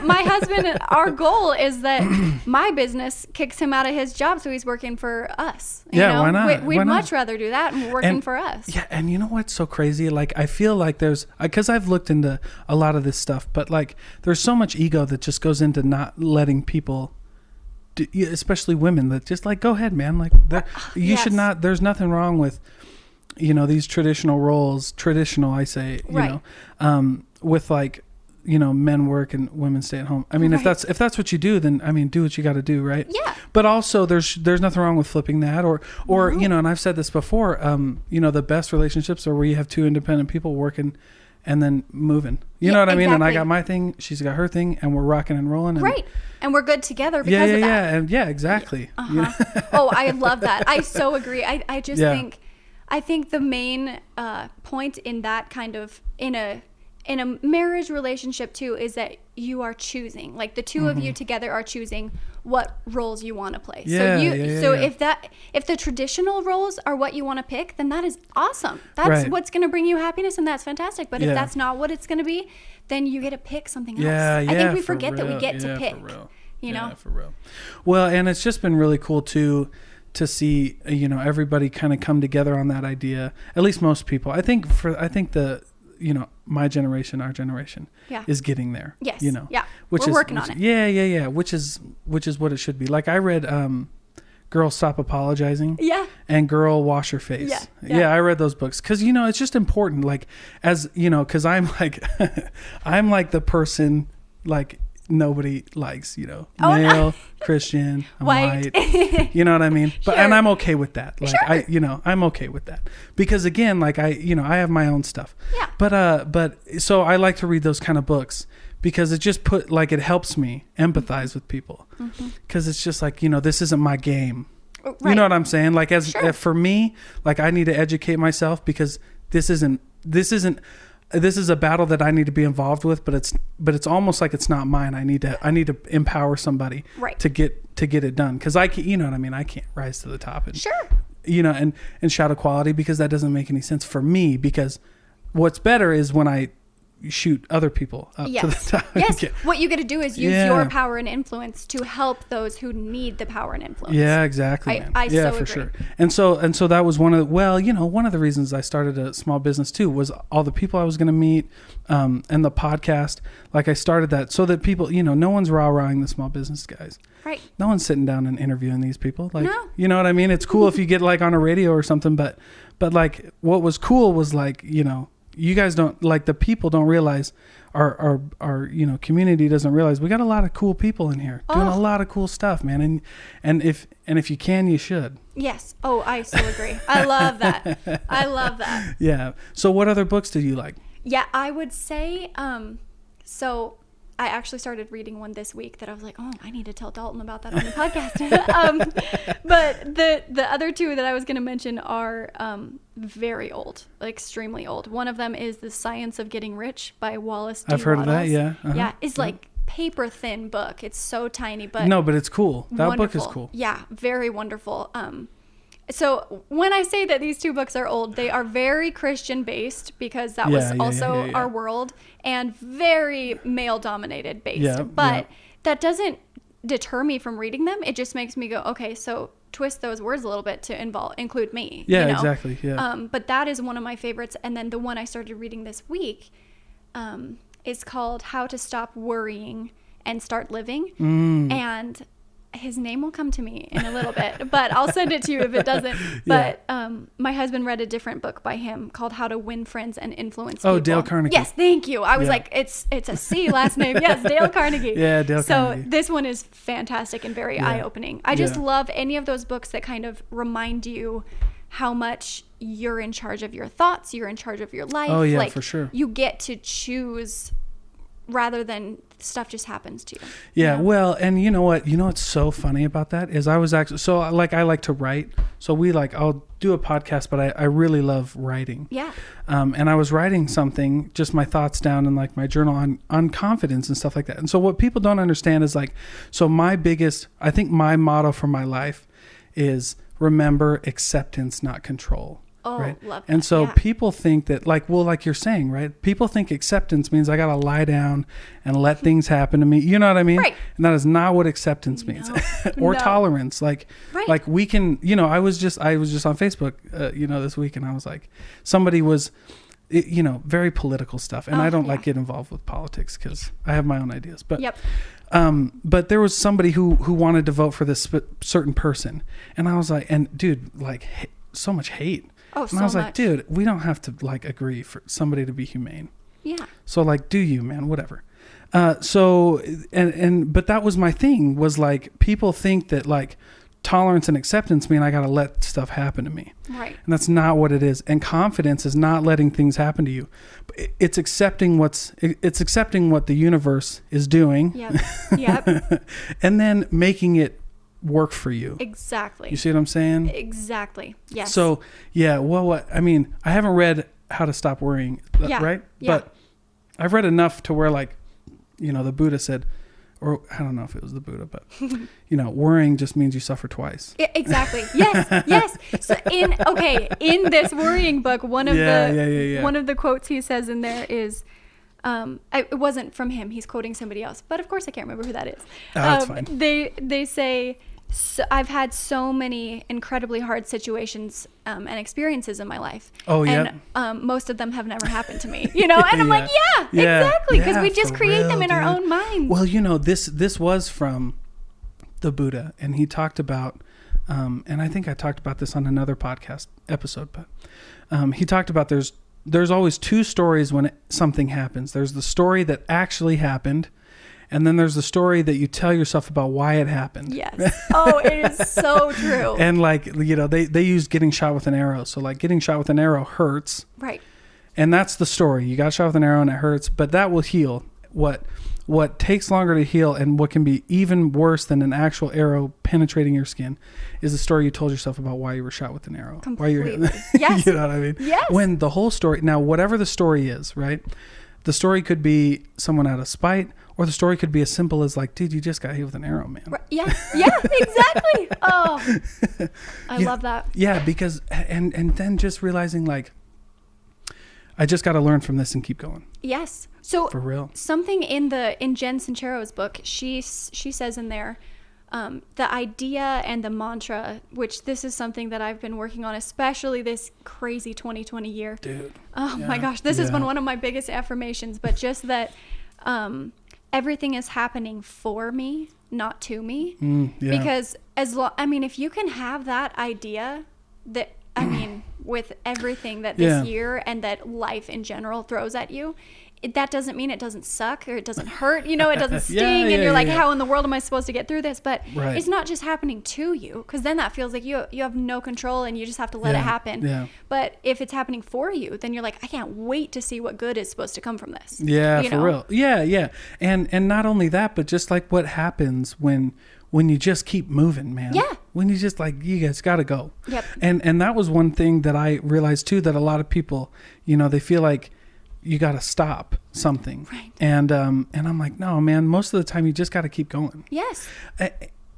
My husband, our goal is that my business kicks him out of his job, so he's working for us. You know? Why not? We'd much rather do that and working for us. Yeah, and you know what's so crazy? Like, I feel like because I've looked into a lot of this stuff, but like, there's so much ego that just goes into not letting people, especially women, that just like, go ahead, man. Like, you should not. There's nothing wrong with, these traditional roles. Traditional, I say, you know, with like, men work and women stay at home. I mean, if that's what you do, then I mean, do what you got to do, right? Yeah. But also, there's nothing wrong with flipping that, or and I've said this before. The best relationships are where you have two independent people working, and then moving. You know what I mean? And I got my thing, she's got her thing, and we're rocking and rolling. And, and we're good together because of that. Yeah, exactly. Oh, I love that. I so agree. I just think the main point in that kind of in a marriage relationship too is that you are choosing, like the two of you together are choosing what roles you want to play. If the traditional roles are what you want to pick, then that is awesome. That's what's going to bring you happiness, and that's fantastic. But if that's not what it's going to be, then you get to pick something else. I think we forget that we get to pick. For real. Well, and it's just been really cool to see everybody kind of come together on that idea. At least most people. I think the my generation, our generation, is getting there. Yes. We're working on it. Yeah. Which is what it should be. Like, I read Girl, Stop Apologizing. Yeah. And Girl, Wash Your Face. Yeah. I read those books because it's just important. Like, as because I'm like I'm like the person like nobody likes, male, Christian, I'm white. You know what I mean? But and I'm okay with that. Like I'm okay with that. Because again, like I have my own stuff. Yeah. But so I like to read those kind of books because it just it helps me empathize with people. Because it's just like, this isn't my game. Right. You know what I'm saying? Like for me, like I need to educate myself because this is a battle that I need to be involved with, but it's almost like it's not mine. I need to empower somebody to get it done. Cause I can, you know what I mean? I can't rise to the top and, and shout equality because that doesn't make any sense for me, because what's better is when I shoot other people up to the top. Yes. What you got to do is use your power and influence to help those who need the power and influence. Yeah, exactly. I so agree. Sure. And so that was one of the reasons I started a small business too, was all the people I was going to meet, and the podcast. Like, I started that so that people, no one's rah-rahing the small business guys. Right. No one's sitting down and interviewing these people. Like, no. You know what I mean? It's cool if you get like on a radio or something, but like what was cool was like, you guys don't, like, the people don't realize, our community doesn't realize we got a lot of cool people in here doing a lot of cool stuff, man. And if you can, you should. Yes. Oh, I so agree. I love that. Yeah. So what other books do you like? Yeah, I would say, so I actually started reading one this week that I was like, oh, I need to tell Dalton about that on the podcast. But the other two that I was going to mention are very old, extremely old. One of them is The Science of Getting Rich by Wallace D. I've heard Wattles. of that, yeah. Yeah, it's like paper thin book. It's so tiny, but no, but it's cool. That wonderful. Book is cool. Yeah, very wonderful. So when I say that these two books are old, they are very Christian based because that was also our world, and very male dominated based. But that doesn't deter me from reading them. It just makes me go, okay, so twist those words a little bit to include me. Yeah, exactly. Yeah. But that is one of my favorites. And then the one I started reading this week is called How to Stop Worrying and Start Living. And his name will come to me in a little bit, but I'll send it to you if it doesn't. But my husband read a different book by him called How to Win Friends and Influence People. Oh, Dale Carnegie. Yes, thank you. I was like, it's a C last name. Yes, Dale Carnegie. Yeah, Dale Carnegie. So this one is fantastic and very eye-opening. I just love any of those books that kind of remind you how much you're in charge of your thoughts, you're in charge of your life. Oh, yeah, like, for sure. You get to choose rather than stuff just happens to you. Yeah. You know? Well, and you know what's so funny about that is I was actually, so like, I like to write. So I'll do a podcast, but I really love writing. Yeah. And I was writing something, just my thoughts down in like my journal on confidence and stuff like that. And so what people don't understand is like, so I think my motto for my life is remember acceptance, not control. Oh, right? love that. And so people think that like you're saying, right? People think acceptance means I got to lie down and let things happen to me. You know what I mean? Right. And that is not what acceptance means. Or tolerance. Like we can, I was just on Facebook, this week, and I was like, somebody was, very political stuff. And I don't like get involved with politics because I have my own ideas. But but there was somebody who wanted to vote for this certain person. And I was like, and dude, like so much hate. Oh, and I was like, dude, we don't have to like agree for somebody to be humane. Yeah. So like, do you, man, whatever. But that was my thing, was like, people think that like tolerance and acceptance mean I got to let stuff happen to me. Right. And that's not what it is. And confidence is not letting things happen to you. It's accepting what the universe is doing. Yep. And then making it work for you. Exactly. You see what I'm saying? Exactly. Yes. So, yeah, well, I haven't read How to Stop Worrying, right? Yeah. But I've read enough to where like, the Buddha said, or I don't know if it was the Buddha, but worrying just means you suffer twice. Exactly. Yes. So in this worrying book, one of the quotes he says in there is, it wasn't from him. He's quoting somebody else, but of course I can't remember who that is. That's fine. They say, I've had so many incredibly hard situations and experiences in my life. Oh yeah. And most of them have never happened to me. And I'm like, exactly, because we just create them in our own minds. Well, this was from the Buddha, and he talked about, and I think I talked about this on another podcast episode, but he talked about there's always two stories when something happens. There's the story that actually happened, and then there's the story that you tell yourself about why it happened. Yes. Oh, it is so true. And like, they used getting shot with an arrow. So like getting shot with an arrow hurts. Right. And that's the story. You got shot with an arrow and it hurts, but that will heal. What takes longer to heal and what can be even worse than an actual arrow penetrating your skin is the story you told yourself about why you were shot with an arrow. Completely. Yes. You know what I mean? Yes. When the whole story, now whatever the story is, right? The story could be someone out of spite, or the story could be as simple as like, dude, you just got hit with an arrow, man. Right. Yeah, exactly. Oh, I love that. Yeah, because, and then just realizing like, I just got to learn from this and keep going. Yes. So for real, something in Jen Sincero's book, she says in there, the idea and the mantra, which this is something that I've been working on, especially this crazy 2020 year. Dude. Oh my gosh, this has been one of my biggest affirmations, but just that everything is happening for me, not to me. Because if you can have that idea that, with everything that this year and that life in general throws at you, that doesn't mean it doesn't suck or it doesn't hurt, it doesn't sting, and you're like, how in the world am I supposed to get through this? But it's not just happening to you, because then that feels like you have no control and you just have to let it happen. Yeah. But if it's happening for you, then you're like, I can't wait to see what good is supposed to come from this. Yeah, for real. Yeah. And not only that, but just like what happens when you just keep moving, man. Yeah. When you just like, you guys got to go. Yep. And that was one thing that I realized too, that a lot of people, they feel like you got to stop something. Right. And I'm like, no, man, most of the time you just got to keep going. Yes.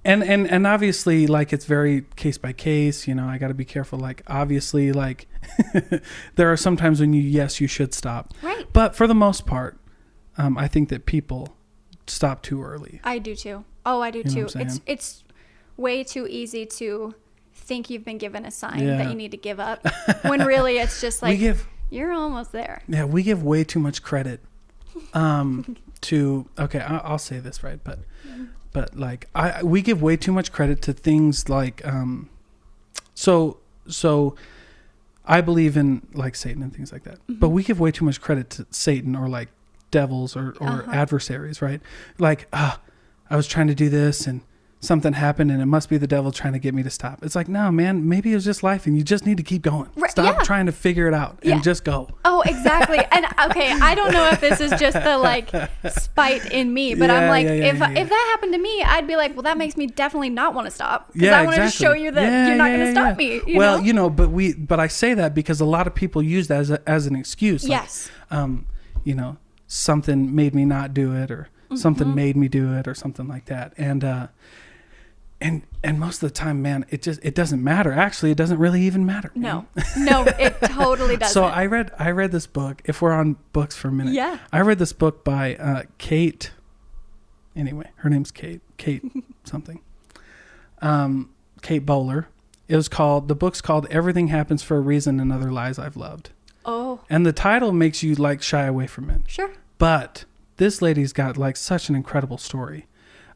And obviously, like, it's very case by case, I got to be careful. Like, obviously, like, there are some times when you should stop. Right. But for the most part, I think that people stop too early. I do too. Oh, I do too. It's way too easy to think you've been given a sign that you need to give up, when really it's just like, you're almost there. Yeah, we give way too much credit to, okay, I'll say this right, but like, we give way too much credit to things like, so I believe in like Satan and things like that, but we give way too much credit to Satan or like devils or adversaries, right? Like, I was trying to do this and something happened and it must be the devil trying to get me to stop. It's like, no, man, maybe it was just life and you just need to keep going. Stop trying to figure it out and just go. Oh, exactly. And okay, I don't know if this is just the like spite in me, but I'm like, if that happened to me, I'd be like, well, that makes me definitely not want to stop. Because I want to show you that you're not going to stop me. You know? But I say that because a lot of people use that as an excuse. Yes. Like, something made me not do it, or something made me do it, or something like that. And most of the time, man, it doesn't matter. Actually, it doesn't really even matter. No, it totally doesn't. So I read this book. If we're on books for a minute, I read this book by Kate. Anyway, her name's Kate something. Kate Bowler. The book's called "Everything Happens for a Reason and Other Lies I've Loved." Oh. And the title makes you like shy away from it. Sure. But this lady's got like such an incredible story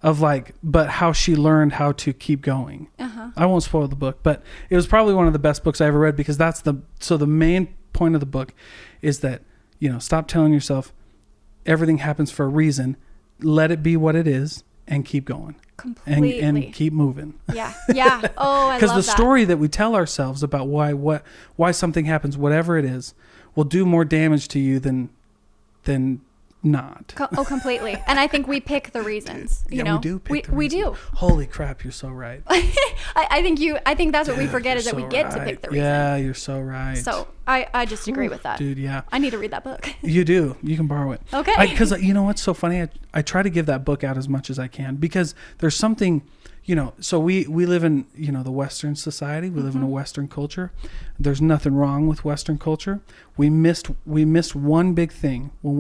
of but how she learned how to keep going. I won't spoil the book, but it was probably one of the best books I ever read, because the main point of the book is that, stop telling yourself everything happens for a reason. Let it be what it is and keep going. Completely. And keep moving. Yeah. Yeah. Oh, I love that. Because the story that we tell ourselves about why something happens, whatever it is, will do more damage to you than not. Completely. And I think we pick the reasons. You know? We do pick the reasons. We do. Holy crap, you're so right. I think that's what we forget, is that we get to pick the reason. Yeah, you're so right. So I just agree with that. Dude, yeah. I need to read that book. You do. You can borrow it. Okay. Because you know what's so funny? I try to give that book out as much as I can, because there's something, so we live in, the Western society. We live in a Western culture. There's nothing wrong with Western culture. We missed one big thing when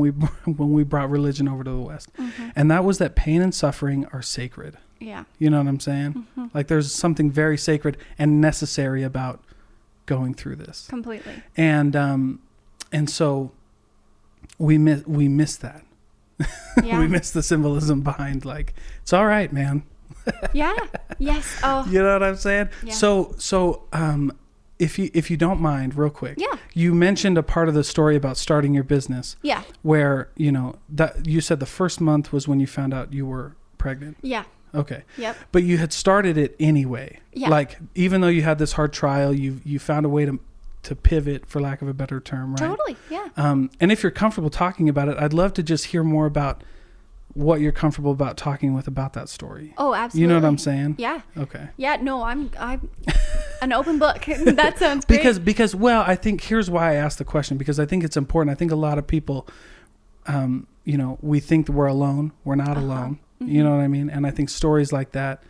we brought religion over to the West. And that was that pain and suffering are sacred. Yeah. You know what I'm saying? Like there's something very sacred and necessary about going through this. Completely. And so we miss that. Yeah. We miss the symbolism behind, like, it's all right, man. Yeah. Yes. Oh. You know what I'm saying? Yeah. So if you don't mind, real quick. Yeah. You mentioned a part of the story about starting your business. Yeah. Where, that you said the first month was when you found out you were pregnant. Yeah. Okay. Yep. But you had started it anyway. Yeah. Like, even though you had this hard trial, you found a way to pivot, for lack of a better term, right? Totally. Yeah. And if you're comfortable talking about it, I'd love to just hear more about what you're comfortable about talking about that story. Oh, absolutely. You know what I'm saying? Yeah. Okay. Yeah. No, I'm an open book. That sounds great. Because I think here's why I asked the question, because I think it's important. I think a lot of people, we think that we're alone. We're not alone. You know what I mean? And I think stories like that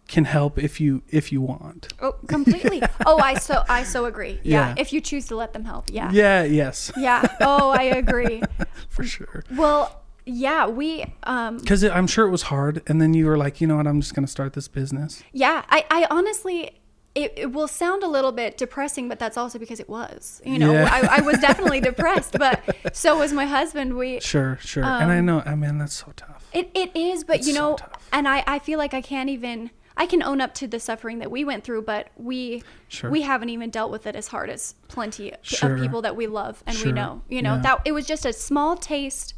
can help if you want. Oh, completely. Oh, I so agree. Yeah. If you choose to let them help. Yeah. Yeah. Yes. Yeah. Oh, I agree. For sure. Well, yeah, we because I'm sure it was hard, and then you were like, you know what, I'm just going to start this business. Yeah, I honestly, it will sound a little bit depressing, but that's also because it was. I was definitely depressed, but so was my husband. Sure. And I know, that's so tough. It is, but it's so tough. And I feel like I can own up to the suffering that we went through, but we haven't even dealt with it as hard as plenty of people that we love and we know. That it was just a small taste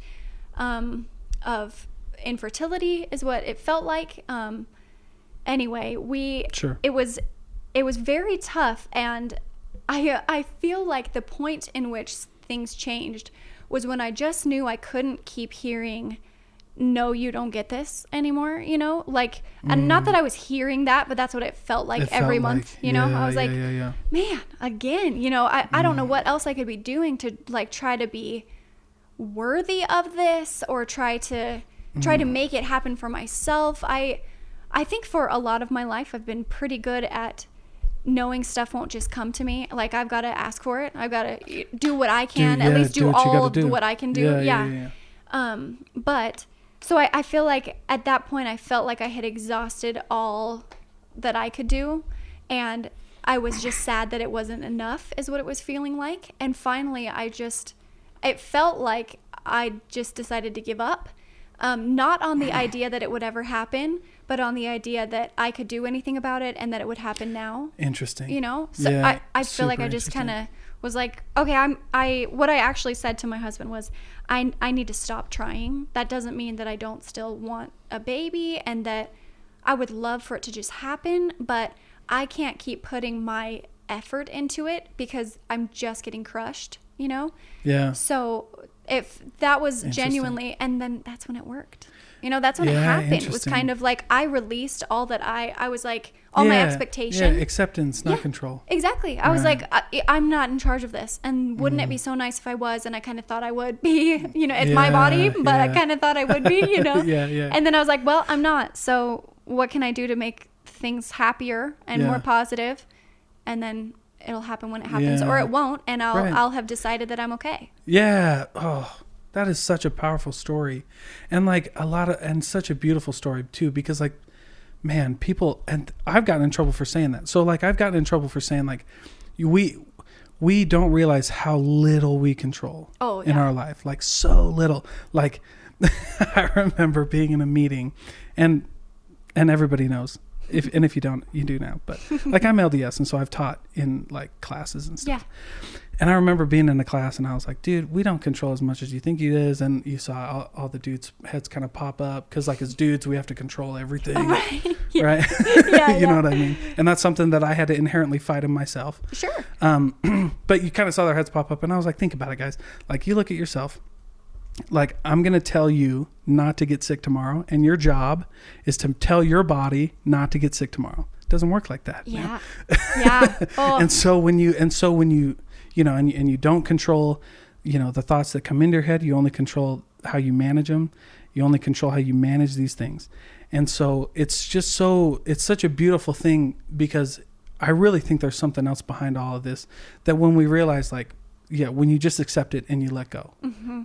of infertility is what it felt like. Anyway, it was very tough, and I feel like the point in which things changed was when I just knew I couldn't keep hearing, no, you don't get this anymore, and not that I was hearing that, but that's what it felt like every month, I was like, man, again, I don't know what else I could be doing to like try to be worthy of this, or try to make it happen for myself. I think for a lot of my life I've been pretty good at knowing stuff won't just come to me. Like, I've got to ask for it. I've got to do what I can, at least do all of what I can do. Yeah. But so I feel like at that point I felt like I had exhausted all that I could do, and I was just sad that it wasn't enough, is what it was feeling like. And finally it felt like I just decided to give up. Not on the idea that it would ever happen, but on the idea that I could do anything about it and that it would happen now. Interesting. So yeah, I feel like I just kind of was like, okay, what I actually said to my husband was, I need to stop trying. That doesn't mean that I don't still want a baby, and that I would love for it to just happen, but I can't keep putting my effort into it because I'm just getting crushed, you know? Yeah. So if that was genuinely, and then that's when it worked. You know, that's when it happened. It was kind of like I released all that I was like, all my expectation. Yeah, acceptance, not control. Exactly. I was like, I'm not in charge of this. And wouldn't it be so nice if I was? And I kind of thought I would be, you know, it's my body, but I kind of thought I would be, you know? Yeah. And then I was like, well, I'm not. So what can I do to make things happier and more positive? And then it'll happen when it happens, or it won't. And I'll have decided that I'm okay. Yeah. Oh, that is such a powerful story. And like and such a beautiful story too, because like, man, people, and I've gotten in trouble for saying that. So like, I've gotten in trouble for saying like, we don't realize how little we control in our life. Like so little. Like I remember being in a meeting and everybody knows. If you don't, you do now. But like I'm LDS, and so I've taught in like classes and stuff. Yeah. And I remember being in a class, and I was like, "Dude, we don't control as much as you think it is." And you saw all the dudes' heads kind of pop up because, like, as dudes, we have to control everything, right? You know what I mean? And that's something that I had to inherently fight in myself. Sure. But you kind of saw their heads pop up, and I was like, "Think about it, guys. Like, you look at yourself." Like, I'm going to tell you not to get sick tomorrow, and your job is to tell your body not to get sick tomorrow. It doesn't work like that. Yeah. Yeah. Oh. And so when you you know, and you don't control, you know, the thoughts that come into your head, you only control how you manage them. You only control how you manage these things. And so it's such a beautiful thing, because I really think there's something else behind all of this, that when we realize, like, when you just accept it and you let go,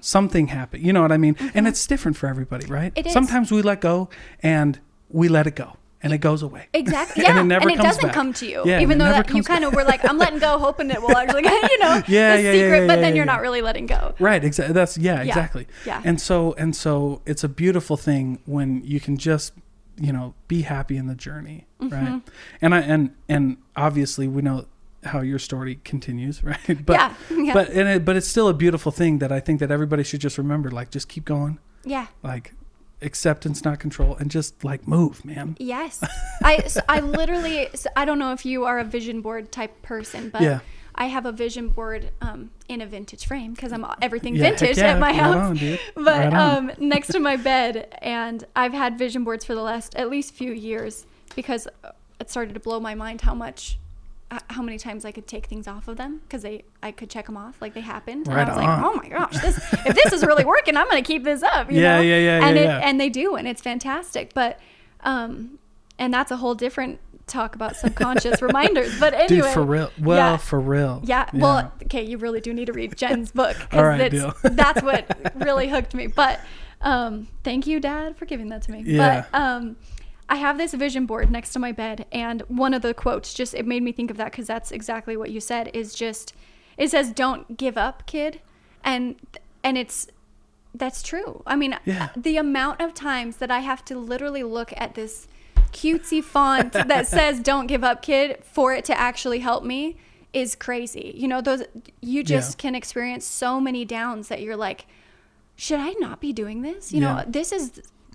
something happened. You know what I mean? And it's different for everybody, right? It is. Sometimes we let go and we let it go and it goes away. Exactly. Yeah. And it doesn't back. come to you. Yeah, even though you kind of were like, I'm letting go, hoping it will actually, you know, secret, but then you're not really letting go. Right. Exactly. Exactly. Yeah. And so it's a beautiful thing when you can just, you know, be happy in the journey. Right. And obviously we know how your story continues, right? But but it's still a beautiful thing that I think that everybody should just remember, like, just keep going. Yeah. Like, acceptance, not control, and just like move, man. Yes. I literally, I don't know if you are a vision board type person, but I have a vision board in a vintage frame, because I'm everything vintage at my house. Right on, dude. But next to my bed, and I've had vision boards for the last at least few years, because it started to blow my mind how many times I could take things off of them, because I could check them off like they happened. And I was like, oh my gosh, if this is really working, I'm going to keep this up. You know? And they do, and it's fantastic. But and that's a whole different talk about subconscious reminders. But anyway, dude, for real. Well, for real. Yeah. Well, okay, you really do need to read Jen's book, because that's what really hooked me. But thank you, Dad, for giving that to me. Yeah. But I have this vision board next to my bed, and one of the quotes it made me think of that, because that's exactly what you said, it says, "Don't give up, kid." And that's true. I mean, the amount of times that I have to literally look at this cutesy font that says "Don't give up, kid" for it to actually help me is crazy. You know, you just can experience so many downs that you're like, should I not be doing this? You know,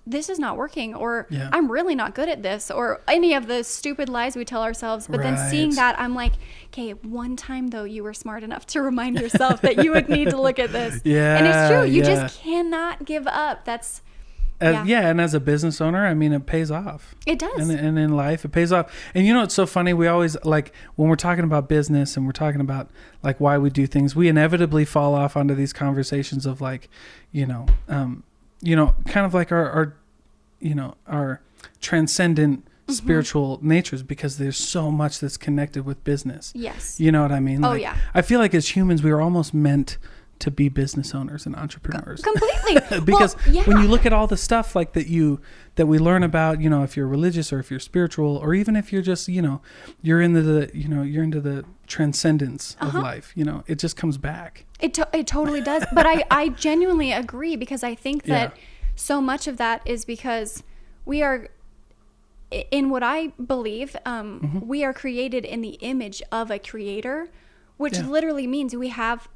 this is not working, or I'm really not good at this, or any of the stupid lies we tell ourselves. But then seeing that, I'm like, okay, one time though, you were smart enough to remind yourself that you would need to look at this. And it's true. You just cannot give up. That's and as a business owner, I mean, it pays off. It does. And in life, it pays off. And you know, it's so funny. We always, like, when we're talking about business and we're talking about like why we do things, we inevitably fall off onto these conversations of like, kind of like our transcendent spiritual natures, because there's so much that's connected with business. Yes. You know what I mean? Like, I feel like as humans, we were almost meant to be business owners and entrepreneurs. Completely. Because when you look at all the stuff like that we learn about, you know, if you're religious or if you're spiritual, or even if you're just, you know, you're into the transcendence of life, you know, it just comes back. It totally does. But I genuinely agree, because I think that so much of that is because we are, in what I believe, we are created in the image of a creator, which literally means we have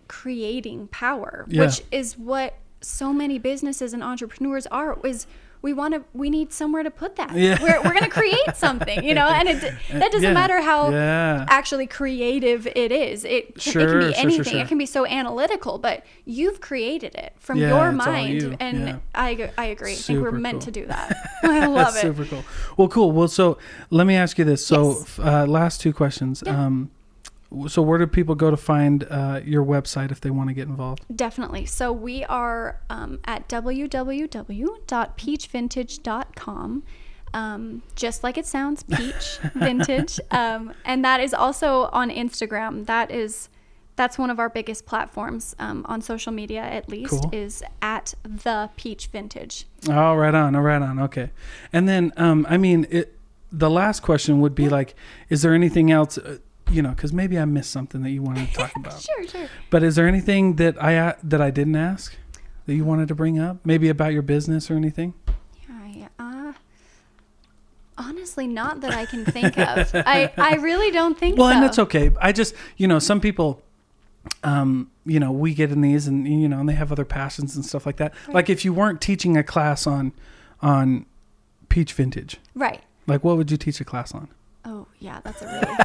creating power, which is what so many businesses and entrepreneurs are, is we need somewhere to put that. Yeah. We're going to create something, you know, and that doesn't matter how actually creative it is. It can be anything. Sure. It can be so analytical, but you've created it from your mind. You. And I agree. I think we're meant to do that. I love it. Super cool. Well, cool. Well, so let me ask you this. So last two questions. Yeah. So where do people go to find your website if they want to get involved? Definitely. So we are at www.peachvintage.com. Just like it sounds, Peach Vintage. And that is also on Instagram. That's one of our biggest platforms on social media, at least, is at the Peach Vintage. Oh, right on. Okay. And then, the last question would be like, is there anything else... because maybe I missed something that you wanted to talk about. Sure. But is there anything that I didn't ask that you wanted to bring up? Maybe about your business or anything? Honestly, not that I can think of. I really don't think so. Well, and that's okay. I just, some people, we get in these and, and they have other passions and stuff like that. Right. Like if you weren't teaching a class on Peach Vintage. Right. Like what would you teach a class on? Oh, yeah, that's a really...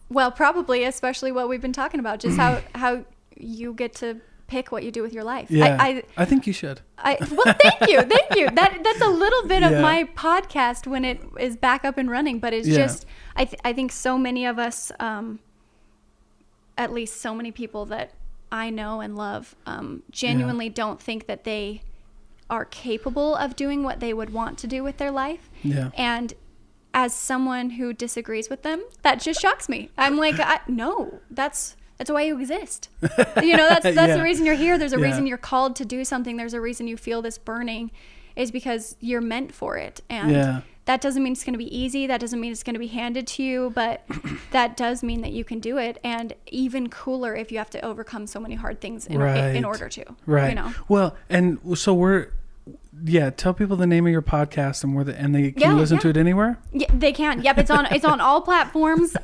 well, probably, especially what we've been talking about, just how you get to pick what you do with your life. Yeah, I think you should. Well, thank you. That's a little bit of my podcast when it is back up and running, but it's just, I think so many of us, at least so many people that I know and love, genuinely don't think that they are capable of doing what they would want to do with their life. Yeah. And as someone who disagrees with them, that just shocks me. I'm like, no, that's why you exist. That's the reason you're here. There's a reason you're called to do something. There's a reason you feel this burning, is because you're meant for it. And that doesn't mean it's going to be easy. That doesn't mean it's going to be handed to you, but that does mean that you can do it. And even cooler if you have to overcome so many hard things in order to. Right. Well, and so tell people the name of your podcast and they can listen to it anywhere. Yeah, they can. Yep, it's on all platforms.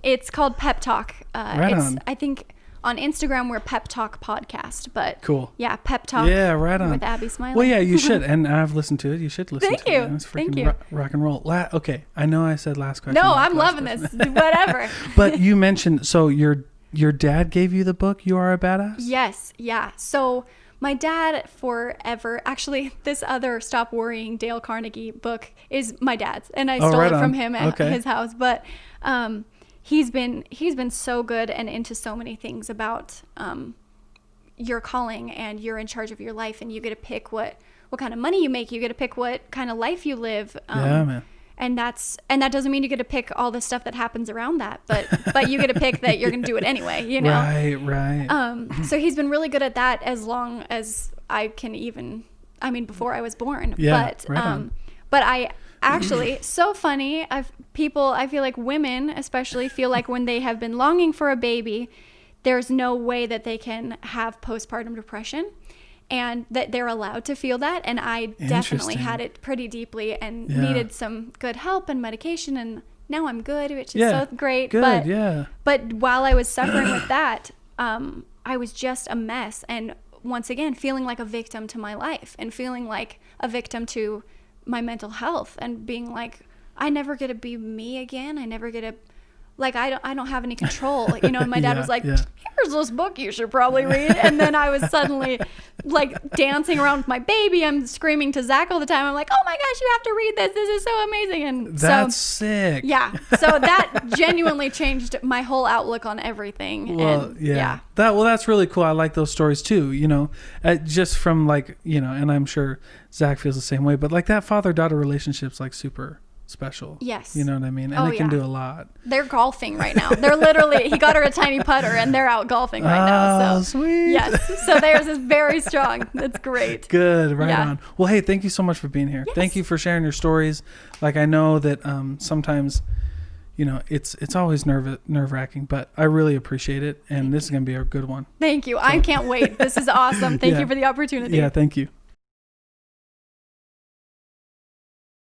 It's called Pep Talk. On. I think on Instagram we're Pep Talk Podcast, but cool. Yeah, Pep Talk. Yeah, right on. With Abby Smiley. Well, yeah, you should, and I've listened to it. You should listen. Thank to you. it. It's freaking Thank you. Rock and roll. Okay, I know I said last question. No, I'm loving this. Whatever. But you mentioned your dad gave you the book You Are a Badass? Yes. Yeah. So. My dad forever, actually, this other Stop Worrying Dale Carnegie book is my dad's, and I stole it from him at his house. But he's been so good and into so many things about your calling, and you're in charge of your life, and you get to pick what kind of money you make. You get to pick what kind of life you live. Yeah, man. And that doesn't mean you get to pick all the stuff that happens around that, but you get to pick that you're going to do it anyway, Right. So he's been really good at that as long as I can before I was born. Yeah, but I actually, so funny, I feel like women especially feel like when they have been longing for a baby, there's no way that they can have postpartum depression. And that they're allowed to feel that. And I definitely had it pretty deeply and needed some good help and medication. And now I'm good, which is so great. But while I was suffering with that, I was just a mess. And once again, feeling like a victim to my life and feeling like a victim to my mental health and being like, I never get to be me again. I never get to... Like, I don't have any control, And my dad was like, here's this book you should probably read. And then I was suddenly like dancing around with my baby. I'm screaming to Zach all the time. I'm like, oh my gosh, you have to read this. This is so amazing. And that's sick. Yeah. So that genuinely changed my whole outlook on everything. Well, and, that's really cool. I like those stories too, just from and I'm sure Zach feels the same way, but like that father-daughter relationship's like super special. Yes. You know what I mean? And they can do a lot. They're golfing right now. They're literally, he got her a tiny putter and they're out golfing right now. So sweet. Yes. So theirs is very strong. That's great. Good. Right on. Well, hey, thank you so much for being here. Yes. Thank you for sharing your stories. Like, I know that sometimes, it's always nerve-wracking, but I really appreciate it. And this is going to be a good one. Thank you. I can't wait. This is awesome. Thank you for the opportunity. Yeah, thank you.